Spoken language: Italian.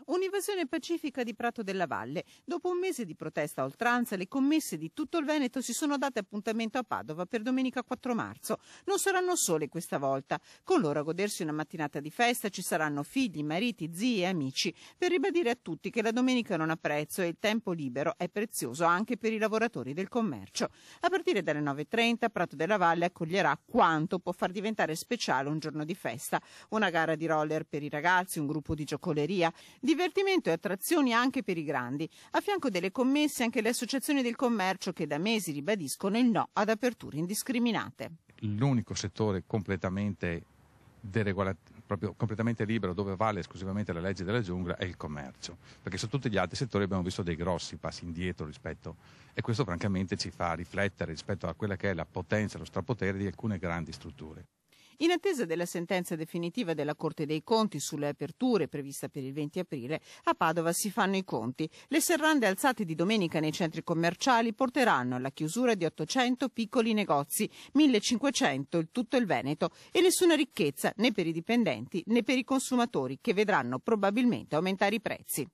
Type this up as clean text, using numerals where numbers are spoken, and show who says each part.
Speaker 1: Un'invasione pacifica di Prato della Valle. Dopo un mese di protesta a oltranza, le commesse di tutto il Veneto si sono date appuntamento a Padova per domenica 4 marzo. Non saranno sole questa volta. Con loro a godersi una mattinata di festa ci saranno figli, mariti, zii e amici, per ribadire a tutti che la domenica non ha prezzo e il tempo libero è prezioso anche per i lavoratori del commercio. A partire dalle 9:30 Prato della Valle accoglierà quanto può far diventare speciale un giorno di festa. Una gara di roller per i ragazzi, un gruppo di giocoleria, divertimento e attrazioni anche per i grandi. A fianco delle commesse anche le associazioni del commercio che da mesi ribadiscono il no ad aperture indiscriminate.
Speaker 2: L'unico settore completamente proprio completamente libero, dove vale esclusivamente la legge della giungla, è il commercio, perché su tutti gli altri settori abbiamo visto dei grossi passi indietro rispetto, e questo francamente ci fa riflettere rispetto a quella che è la potenza, lo strapotere di alcune grandi strutture.
Speaker 1: In attesa della sentenza definitiva della Corte dei Conti sulle aperture prevista per il 20 aprile, a Padova si fanno i conti. Le serrande alzate di domenica nei centri commerciali porteranno alla chiusura di 800 piccoli negozi, 1500 in tutto il Veneto, e nessuna ricchezza né per i dipendenti né per i consumatori, che vedranno probabilmente aumentare i prezzi.